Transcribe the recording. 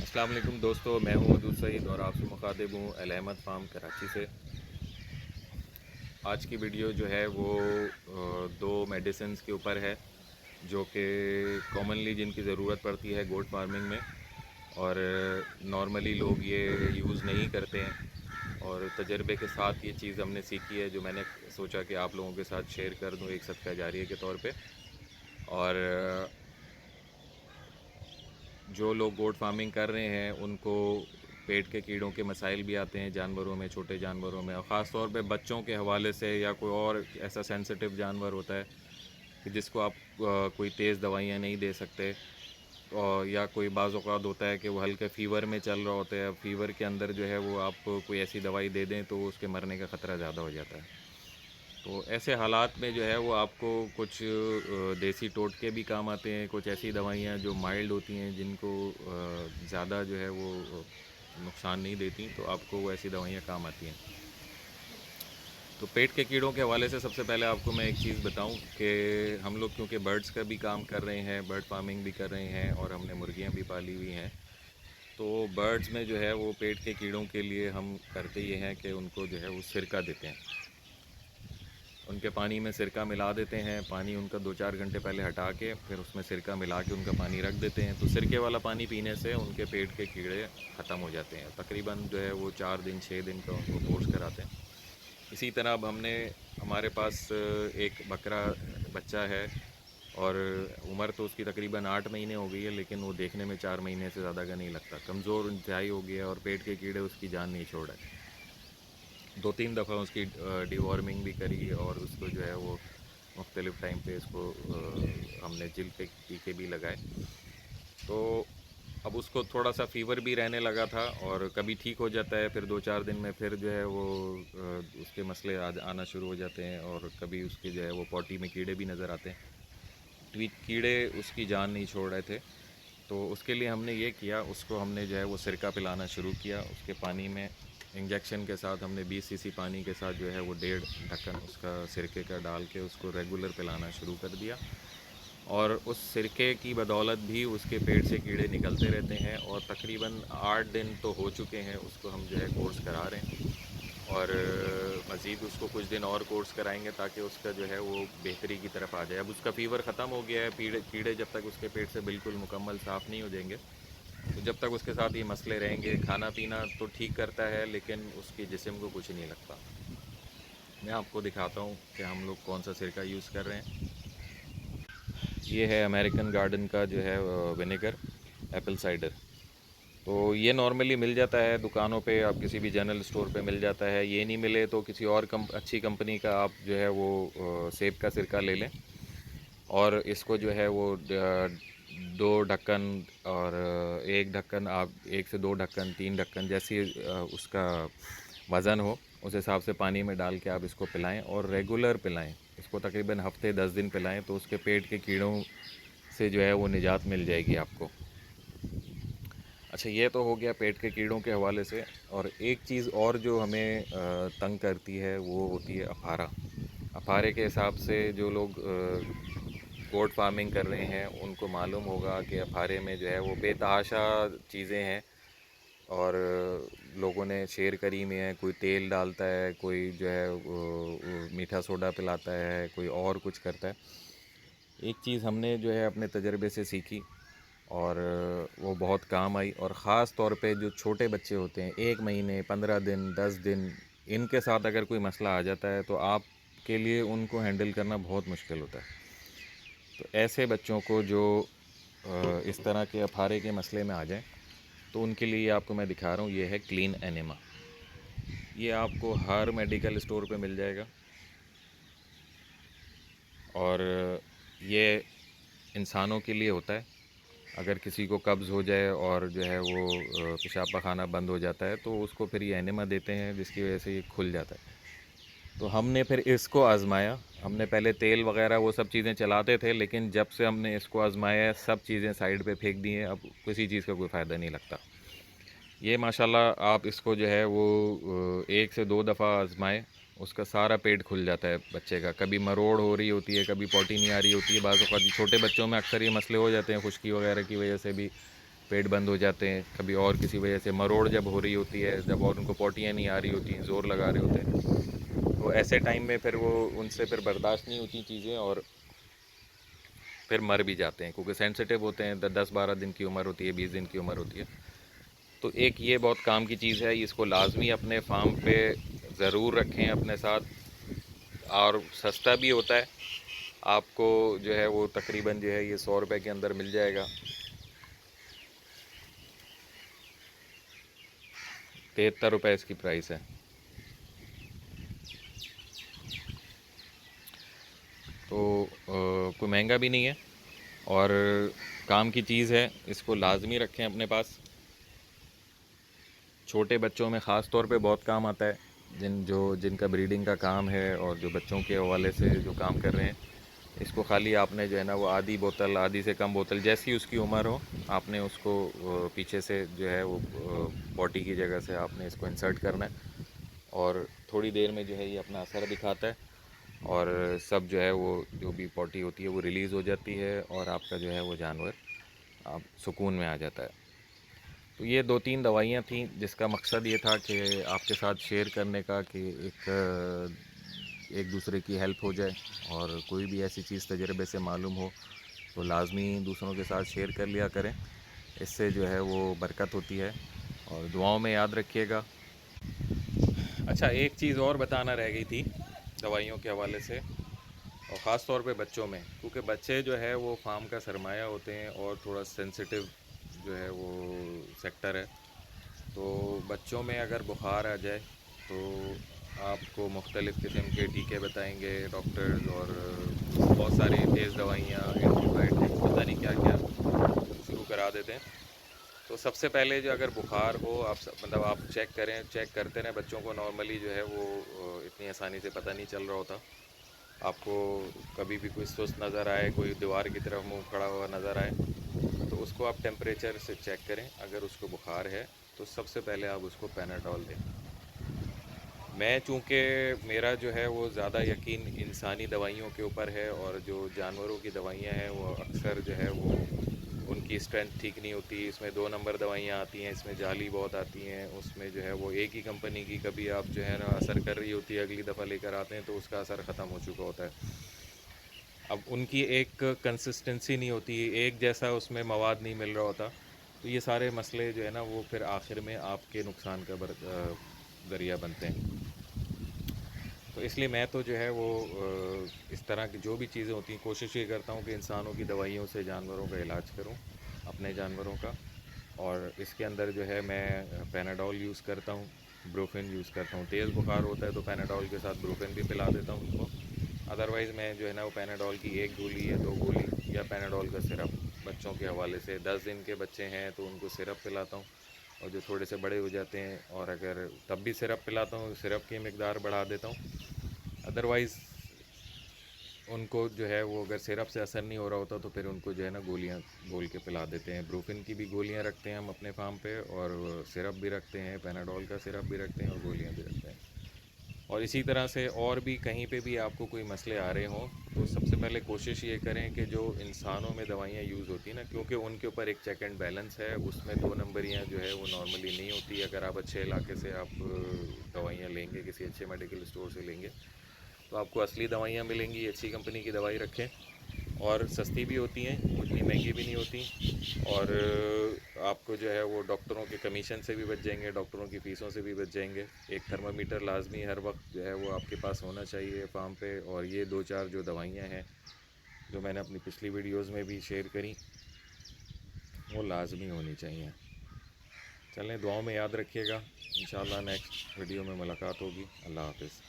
अस्सलाम वालेकुम दोस्तों, मैं हूँ मदूद सईद और आपसे मुखातिब हूँ अल अहमद फार्म कराची से। आज की वीडियो जो है वो दो मेडिसिन्स के ऊपर है जो कि कॉमनली जिनकी ज़रूरत पड़ती है गोट फार्मिंग में और नॉर्मली लोग ये यूज़ नहीं करते हैं। और तजर्बे के साथ ये चीज़ हमने सीखी है जो मैंने सोचा कि आप लोगों के साथ शेयर कर दूँ एक सदका जारिया के तौर पे। और जो लोग गोट फार्मिंग कर रहे हैं उनको पेट के कीड़ों के मसाइल भी आते हैं जानवरों में, छोटे जानवरों में, और ख़ास तौर पे बच्चों के हवाले से, या कोई और ऐसा सेंसिटिव जानवर होता है कि जिसको आप कोई तेज़ दवाइयाँ नहीं दे सकते, और या कोई बाज़ औक़ात होता है कि वो हल्के फ़ीवर में चल रहा होता है। फ़ीवर के अंदर जो है वो आप कोई ऐसी दवाई दे दें तो उसके मरने का ख़तरा ज़्यादा हो जाता है। तो ऐसे हालात में जो है वो आपको कुछ देसी टोटके भी काम आते हैं, कुछ ऐसी दवाइयाँ जो माइल्ड होती हैं जिनको ज़्यादा जो है वो नुकसान नहीं देती, तो आपको वो ऐसी दवाइयाँ काम आती हैं। तो पेट के कीड़ों के हवाले से सबसे पहले आपको मैं एक चीज़ बताऊं कि हम लोग क्योंकि बर्ड्स का भी काम कर रहे हैं, बर्ड फार्मिंग भी कर रहे हैं और हमने मुर्गियां भी पाली हुई हैं। तो बर्ड्स में जो है वो पेट के कीड़ों के लिए हम करते ये हैं कि उनको जो है वो सिरका देते हैं। उनके पानी में सिरका मिला देते हैं। पानी उनका 2-4 घंटे पहले हटा के फिर उसमें सिरका मिला के उनका पानी रख देते हैं। तो सिरके वाला पानी पीने से उनके पेट के कीड़े ख़त्म हो जाते हैं। तकरीबन जो है वो 4 दिन 6 दिन का उनको कोर्स कराते हैं। इसी तरह अब हमारे पास एक बकरा बच्चा है और उम्र तो उसकी तकरीबन 8 महीने हो गई है, लेकिन वो देखने में 4 महीने से ज़्यादा का नहीं लगता। कमज़ोर इंतहाई हो गया है और पेट के कीड़े उसकी जान नहीं छोड़ रहे। 2-3 दफ़ा उसकी डिवॉर्मिंग भी करी और उसको जो है वो मुख्तलिफ़ टाइम पे इसको हमने जिल पे टीके भी लगाए। तो अब उसको थोड़ा सा फ़ीवर भी रहने लगा था और कभी ठीक हो जाता है, फिर 2-4 दिन में फिर जो है वो उसके मसले आना शुरू हो जाते हैं, और कभी उसके जो है वो पॉटी में कीड़े भी नज़र आते हैं। कीड़े उसकी जान नहीं छोड़ रहे थे। तो उसके लिए हमने ये किया, उसको हमने जो है वो सिरका पिलाना शुरू किया। उसके पानी में इंजेक्शन के साथ हमने 20 सीसी पानी के साथ जो है वो 1.5 ढक्कन उसका सिरके का डाल के उसको रेगुलर पिलाना शुरू कर दिया। और उस सिरके की बदौलत भी उसके पेट से कीड़े निकलते रहते हैं, और तकरीबन 8 दिन तो हो चुके हैं उसको हम जो है कोर्स करा रहे हैं। और मज़ीद उसको कुछ दिन और कोर्स कराएंगे ताकि उसका जो है वो बेहतरी की तरफ आ जाए। अब उसका फ़ीवर ख़त्म हो गया है। कीड़े जब तक उसके पेट से बिल्कुल मुकम्मल साफ़ नहीं हो जाएंगे, तो जब तक उसके साथ ये मसले रहेंगे। खाना पीना तो ठीक करता है लेकिन उसके जिस्म को कुछ नहीं लगता। मैं आपको दिखाता हूँ कि हम लोग कौन सा सिरका यूज़ कर रहे हैं। ये है अमेरिकन गार्डन का जो है विनेगर एप्पल साइडर। तो ये नॉर्मली मिल जाता है दुकानों पे, आप किसी भी जनरल स्टोर पे मिल जाता है। ये नहीं मिले तो किसी और अच्छी कंपनी का आप जो है वो सेब का सिरका ले लें, और इसको जो है वो 2 ढक्कन, और 1 ढक्कन, आप 1 से 2 ढक्कन, 3 ढक्कन, जैसी उसका वज़न हो उस हिसाब से पानी में डाल के आप इसको पिलाएं, और रेगुलर पिलाएं। इसको तकरीबन हफ़्ते 10 दिन पिलाएं तो उसके पेट के कीड़ों से जो है वो निजात मिल जाएगी आपको। अच्छा, ये तो हो गया पेट के कीड़ों के हवाले से। और एक चीज़ और जो हमें तंग करती है वो होती है अफारा। अफारे के हिसाब से जो लोग गोट फार्मिंग कर रहे हैं उनको मालूम होगा कि अफारे में जो है वो बेतहाशा चीज़ें हैं, और लोगों ने शेयर करी में है। कोई तेल डालता है, कोई जो है वो मीठा सोडा पिलाता है, कोई और कुछ करता है। एक चीज़ हमने जो है अपने तजर्बे से सीखी और वो बहुत काम आई, और ख़ास तौर पे जो छोटे बच्चे होते हैं, 1 महीने, 15 दिन, 10 दिन, इनके साथ अगर कोई मसला आ जाता है तो आपके लिए उनको हैंडल करना बहुत मुश्किल होता है। तो ऐसे बच्चों को जो इस तरह के अफारे के मसले में आ जाएं, तो उनके लिए आपको मैं दिखा रहा हूँ। ये है क्लीन एनेमा। ये आपको हर मेडिकल स्टोर पे मिल जाएगा, और ये इंसानों के लिए होता है। अगर किसी को कब्ज़ हो जाए और जो है वो पेशाब पाखाना बंद हो जाता है तो उसको फिर ये एनेमा देते हैं, जिसकी वजह से ये खुल जाता है। तो हमने फिर इसको आज़माया। हमने पहले तेल वगैरह वो सब चीज़ें चलाते थे, लेकिन जब से हमने इसको आज़माया सब चीज़ें साइड पे फेंक दी हैं। अब किसी चीज़ का कोई फ़ायदा नहीं लगता। ये माशाल्लाह आप इसको जो है वो 1 से 2 दफ़ा आज़माएँ, उसका सारा पेट खुल जाता है बच्चे का। कभी मरोड़ हो रही होती है, कभी पॉटी नहीं आ रही होती है। बाज़ औक़ात छोटे बच्चों में अक्सर ये मसले हो जाते हैं खुश्की वगैरह की वजह से भी, पेट बंद हो जाते हैं, कभी और किसी वजह से मरोड़ जब हो रही होती है, जब और उनको पोटियाँ नहीं आ रही होती हैं, ज़ोर लगा रहे होते हैं, तो ऐसे टाइम में फिर वो उनसे फिर बर्दाश्त नहीं होती चीज़ें और फिर मर भी जाते हैं, क्योंकि सेंसिटिव होते हैं। 10-12 दिन की उम्र होती है, 20 दिन की उम्र होती है। तो एक ये बहुत काम की चीज़ है, इसको लाजमी अपने फार्म पे ज़रूर रखें अपने साथ, और सस्ता भी होता है। आपको जो है वो तकरीबन जो है ये 100 रुपये के अंदर मिल जाएगा। 73 रुपये इसकी प्राइस है। तो कोई महंगा भी नहीं है और काम की चीज़ है, इसको लाजमी रखें अपने पास। छोटे बच्चों में ख़ास तौर पे बहुत काम आता है, जिनका ब्रीडिंग का काम है और जो बच्चों के हवाले से जो काम कर रहे हैं। इसको खाली आपने जो है ना वो आधी बोतल, आधी से कम बोतल, जैसी उसकी उम्र हो, आपने उसको पीछे से जो है वो पॉटी की जगह से आपने इसको इंसर्ट करना है और थोड़ी देर में जो है ये अपना असर दिखाता है और सब जो है वो जो भी पॉटी होती है वो रिलीज़ हो जाती है और आपका जो है वो जानवर आप सुकून में आ जाता है। तो ये 2-3 दवाइयाँ थीं जिसका मकसद ये था कि आपके साथ शेयर करने का, कि एक दूसरे की हेल्प हो जाए और कोई भी ऐसी चीज़ तजर्बे से मालूम हो तो लाजमी दूसरों के साथ शेयर कर लिया करें। इससे जो है वो बरकत होती है और दुआओं में याद रखिएगा। अच्छा, एक चीज़ और बताना रह गई थी दवाइयों के हवाले से, और ख़ास तौर पे बच्चों में, क्योंकि बच्चे जो है वो फार्म का सरमाया होते हैं और थोड़ा सेंसिटिव जो है वो सेक्टर है। तो बच्चों में अगर बुखार आ जाए तो आपको मुख्तलिफ़ किस्म के टीके बताएंगे डॉक्टर्स, और बहुत सारी तेज़ दवाइयाँ, एंटीबायोटिक्स, पता नहीं क्या क्या शुरू करा देते हैं। तो सबसे पहले जो अगर बुखार हो, मतलब आप चेक करते रहें बच्चों को। नॉर्मली जो है वो इतनी आसानी से पता नहीं चल रहा होता। आपको कभी भी कोई सुस्त नज़र आए, कोई दीवार की तरफ मुंह खड़ा हुआ नज़र आए, तो उसको आप टेम्परेचर से चेक करें। अगर उसको बुखार है तो सबसे पहले आप उसको पैनाडोल दें। मैं चूँकि मेरा जो है वो ज़्यादा यकीन इंसानी दवाइयों के ऊपर है, और जो जानवरों की दवाइयाँ हैं वो अक्सर जो है वो उनकी स्ट्रेंथ ठीक नहीं होती। इसमें 2 नंबर दवाइयाँ आती हैं, इसमें जाली बहुत आती हैं, उसमें जो है वो एक ही कंपनी की कभी आप जो है ना असर कर रही होती है, अगली दफ़ा लेकर आते हैं तो उसका असर ख़त्म हो चुका होता है। अब उनकी एक कंसिस्टेंसी नहीं होती, एक जैसा उसमें मवाद नहीं मिल रहा होता। तो ये सारे मसले जो है ना वो फिर आखिर में आपके नुकसान का ज़रिया बनते हैं। तो इसलिए मैं तो जो है वो इस तरह की जो भी चीज़ें होती हैं, कोशिश ये करता हूँ कि इंसानों की दवाइयों से जानवरों का इलाज करूँ, अपने जानवरों का। और इसके अंदर जो है मैं पैनाडोल यूज़ करता हूँ, ब्रूफिन यूज़ करता हूँ। तेज़ बुखार होता है तो पैनाडोल के साथ ब्रूफिन भी पिला देता हूँ उनको। अदरवाइज़ मैं जो है ना वो पैनाडोल की 1 गोली या 2 गोली, या पैनाडोल का सिरप बच्चों के हवाले से, 10 दिन के बच्चे हैं तो उनको सिरप पिलाता हूँ। और जो थोड़े से बड़े हो जाते हैं और अगर तब भी सिरप पिलाता हूँ, सिरप की मकदार बढ़ा देता हूँ। अदरवाइज़ उनको जो है वो अगर सिरप से असर नहीं हो रहा होता तो फिर उनको जो है ना गोलियाँ घोल के पिला देते हैं। ब्रूफिन की भी गोलियाँ रखते हैं हम अपने फार्म पे, और सिरप भी रखते हैं, पैनाडोल का सिरप भी रखते हैं और गोलियाँ भी रखते हैं। और इसी तरह से और भी कहीं पे भी आपको कोई मसले आ रहे हों तो सबसे पहले कोशिश ये करें कि जो इंसानों में दवाइयाँ यूज़ होती हैं ना, क्योंकि उनके ऊपर एक चेक एंड बैलेंस है, उसमें 2 नंबरियाँ जो है वो नॉर्मली नहीं होती। अगर आप अच्छे इलाके से आप दवाइयाँ लेंगे, किसी अच्छे मेडिकल स्टोर से लेंगे, तो आपको असली दवाइयाँ मिलेंगी। अच्छी कंपनी की दवाई रखें, और सस्ती भी होती हैं, उतनी महंगी भी नहीं होती। और आपको जो है वो डॉक्टरों के कमीशन से भी बच जाएंगे, डॉक्टरों की फ़ीसों से भी बच जाएंगे। एक थर्मामीटर लाजमी हर वक्त जो है वो आपके पास होना चाहिए फार्म पे। और ये 2-4 जो दवाइयाँ हैं जो मैंने अपनी पिछली वीडियोज़ में भी शेयर करी, वो लाजमी होनी चाहिए। चलें, दुआओं में याद रखिएगा। इंशाल्लाह नेक्स्ट वीडियो में मुलाकात होगी। अल्लाह हाफ़िज़।